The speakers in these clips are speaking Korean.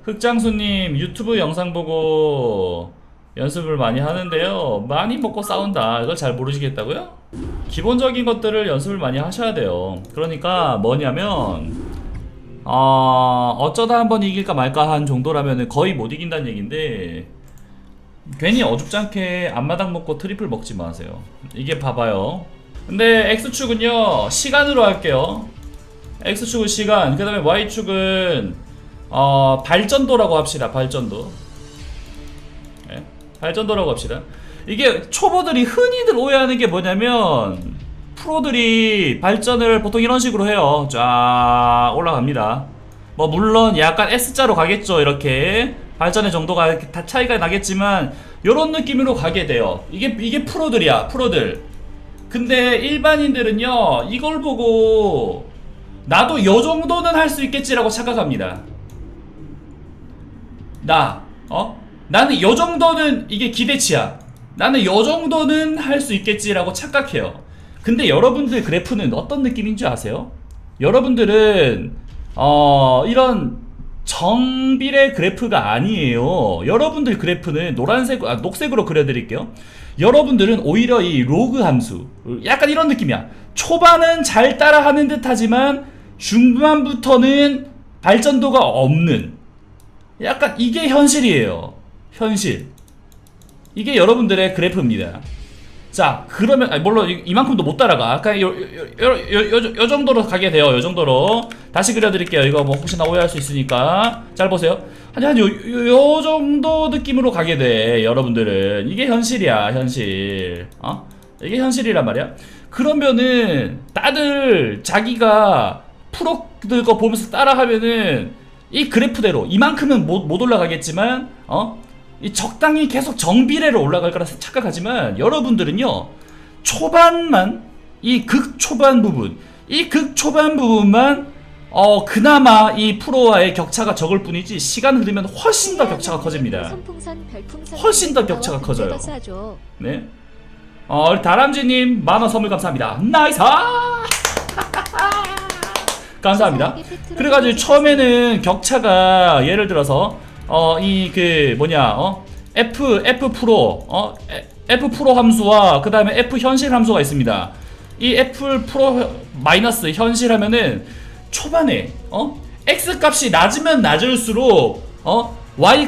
흑장수님 유튜브 영상 보고 연습을 많이 하는데요. 많이 먹고 싸운다. 이걸 잘 모르시겠다고요? 기본적인 것들을 연습을 많이 하셔야 돼요. 그러니까 뭐냐면 어쩌다 한번 이길까 말까 한 정도라면 거의 못 이긴다는 얘긴데, 괜히 어줍잖게 앞마당 먹고 트리플 먹지 마세요. 이게 봐봐요. 근데 X축은요 시간으로 할게요. X축은 시간, 그 다음에 Y축은 발전도라고 합시다. 발전도. 네? 발전도라고 합시다. 이게 초보들이 흔히들 오해하는 게 뭐냐면, 프로들이 발전을 보통 이런 식으로 해요. 쫙 올라갑니다. 뭐 물론 약간 S자로 가겠죠. 이렇게 발전의 정도가 다 차이가 나겠지만 요런 느낌으로 가게 돼요. 이게 프로들이야. 프로들. 근데 일반인들은요 이걸 보고 나도 요 정도는 할 수 있겠지라고 착각합니다. 나는 요 정도는, 이게 기대치야. 나는 요 정도는 할 수 있겠지라고 착각해요. 근데 여러분들 그래프는 어떤 느낌인 줄 아세요? 여러분들은 이런 정비례 그래프가 아니에요. 여러분들 그래프는 녹색으로 그려드릴게요. 여러분들은 오히려 이 로그 함수, 약간 이런 느낌이야. 초반은 잘 따라하는 듯 하지만 중반부터는 발전도가 없는, 약간 이게 현실이에요. 현실. 이게 여러분들의 그래프입니다. 자, 그러면 물론 이만큼도 못 따라가. 아까 요 정도로 가게 돼요. 요 정도로 다시 그려드릴게요. 이거 뭐 혹시나 오해할 수 있으니까 잘 보세요. 요 정도 느낌으로 가게 돼. 여러분들은 이게 현실이야. 현실. 이게 현실이란 말이야. 그러면은 다들 자기가 프로들 거 보면서 따라하면은 이 그래프대로 이만큼은 못 올라가겠지만 이 적당히 계속 정비례로 올라갈 거라 착각하지만, 여러분들은요 초반만, 이 극초반 부분만 그나마 이 프로와의 격차가 적을 뿐이지, 시간 흐르면 훨씬 더 격차가 커집니다. 훨씬 더 격차가 커져요. 네. 우리 다람쥐님 만원 선물 감사합니다. 나이스! 감사합니다. 그래가지고 처음에는 격차가 예를 들어서 F 프로 함수와 그 다음에 F 현실 함수가 있습니다. 이 F 프로 마이너스 현실 하면은 초반에 X 값이 낮으면 낮을수록 Y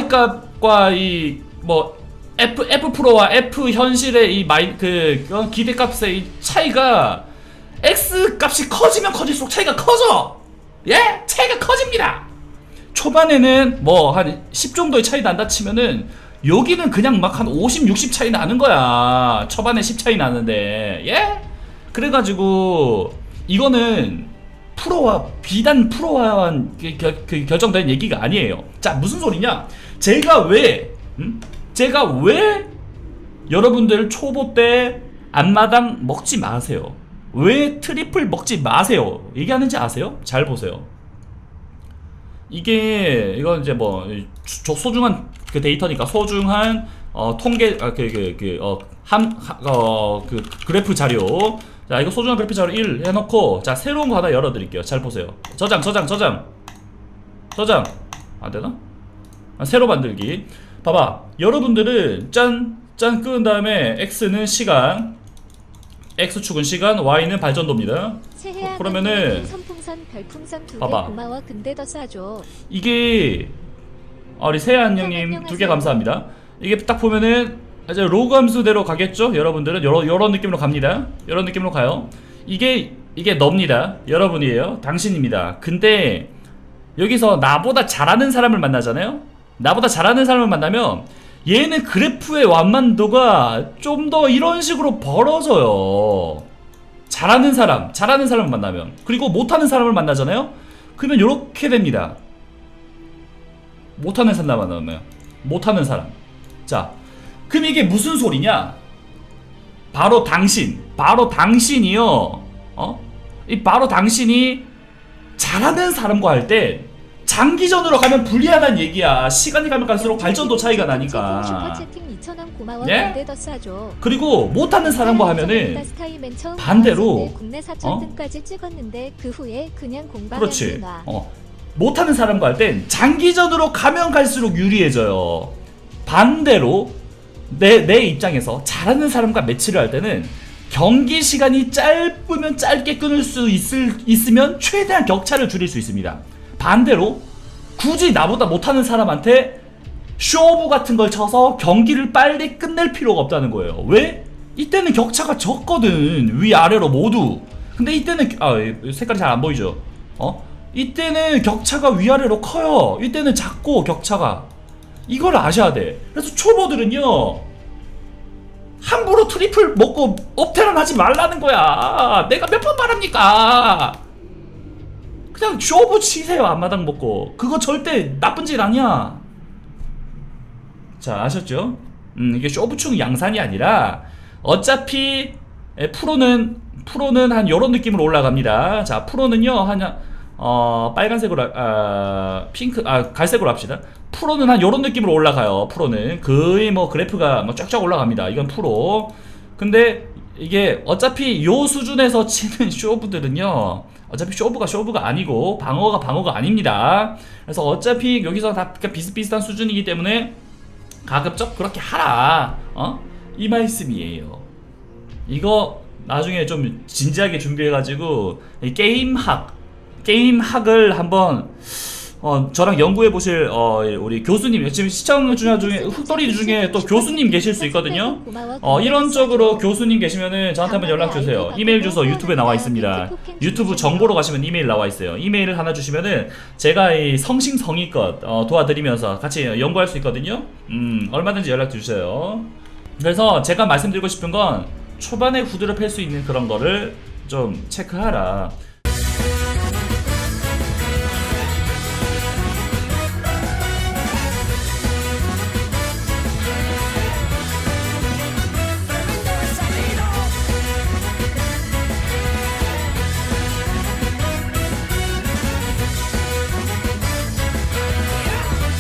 값과 이 뭐 F 프로와 F 현실의 이 기대값의 이 차이가, X 값이 커지면 커질수록 차이가 커져. 예? 차이가 커집니다. 초반에는 뭐 한 10 정도의 차이 난다 치면은 여기는 그냥 막 한 50, 60 차이 나는 거야. 초반에 10 차이 나는데. 예? 그래가지고 이거는 비단 프로와만 결정된 얘기가 아니에요. 자, 무슨 소리냐? 제가 왜 여러분들 초보 때 앞마당 먹지 마세요, 왜 트리플 먹지 마세요 얘기하는지 아세요? 잘 보세요. 이건 이제 뭐 소중한 그 데이터니까, 소중한 통계 그래프 자료. 자, 이거 소중한 그래프 자료 1 해놓고, 자, 새로운 거 하나 열어드릴게요. 잘 보세요. 저장 안 되나? 새로 만들기. 봐봐. 여러분들은 짠 끄은 다음에 X는 시간, X축은 시간, Y는 발전도입니다. 그러면은 봐봐. 고마워. 근데 더 싸줘. 이게 우리 세안 형님 2개 감사합니다. 이게 딱 보면은 이제 로그 함수대로 가겠죠? 여러분들은 요런 느낌으로 갑니다. 요런 느낌으로 가요. 이게 너입니다. 여러분이에요. 당신입니다. 근데 여기서 나보다 잘하는 사람을 만나잖아요? 나보다 잘하는 사람을 만나면 얘는 그래프의 완만도가 좀 더 이런 식으로 벌어져요. 잘하는 사람을 만나면. 그리고 못하는 사람을 만나잖아요? 그러면 요렇게 됩니다. 못하는 사람 만나면. 못하는 사람. 자, 그럼 이게 무슨 소리냐? 바로 당신이요. 바로 당신이 잘하는 사람과 할 때 장기전으로 가면 불리하다는 얘기야. 시간이 가면 갈수록 발전도 차이가 나니까. 예? 그리고 못하는 사람과 하면은 반대로 국내 4,000등까지 찍었는데 그 후에 그냥 공방에 그렇지. 못하는 사람과 할 땐 장기전으로 가면 갈수록 유리해져요. 반대로 내 입장에서 잘하는 사람과 매치를 할 때는 경기 시간이 짧으면 짧게 끊을 수 있으면 최대한 격차를 줄일 수 있습니다. 반대로 굳이 나보다 못하는 사람한테 쇼부 같은 걸 쳐서 경기를 빨리 끝낼 필요가 없다는 거예요. 왜? 이때는 격차가 적거든. 위아래로 모두. 근데 이때는 색깔이 잘 안 보이죠? 이때는 격차가 위아래로 커요. 이때는 작고 격차가. 이걸 아셔야 돼. 그래서 초보들은요, 함부로 트리플 먹고 업테란 하지 말라는 거야. 내가 몇 번 말합니까? 그냥 쇼부 치세요. 앞마당 먹고. 그거 절대 나쁜 짓 아니야. 자, 아셨죠? 이게 쇼부충 양산이 아니라 어차피 프로는 한 요런 느낌으로 올라갑니다. 자, 프로는요 한 빨간색으로 갈색으로 합시다. 프로는 한 요런 느낌으로 올라가요. 프로는 거의 뭐 그래프가 뭐 쫙쫙 올라갑니다. 이건 프로. 근데 이게 어차피 요 수준에서 치는 쇼부들은요, 어차피 쇼부가 아니고 방어가 아닙니다. 그래서 어차피 여기서 다 비슷비슷한 수준이기 때문에 가급적 그렇게 하라. 이 말씀이에요. 이거 나중에 좀 진지하게 준비해가지고 게임학을 한번 저랑 연구해보실 우리 교수님, 지금 시청자 중에 흑돌이 중에 또 교수님 계실 수 있거든요. 이런 쪽으로 교수님 계시면은 저한테 한번 연락주세요. 이메일 주소 유튜브에 나와 있습니다. 유튜브 정보로 가시면 이메일 나와 있어요. 이메일을 하나 주시면은 제가 이 성심성의껏 도와드리면서 같이 연구할 수 있거든요. 얼마든지 연락 주세요. 그래서 제가 말씀드리고 싶은 건 초반에 후드를 팰 수 있는 그런 거를 좀 체크하라.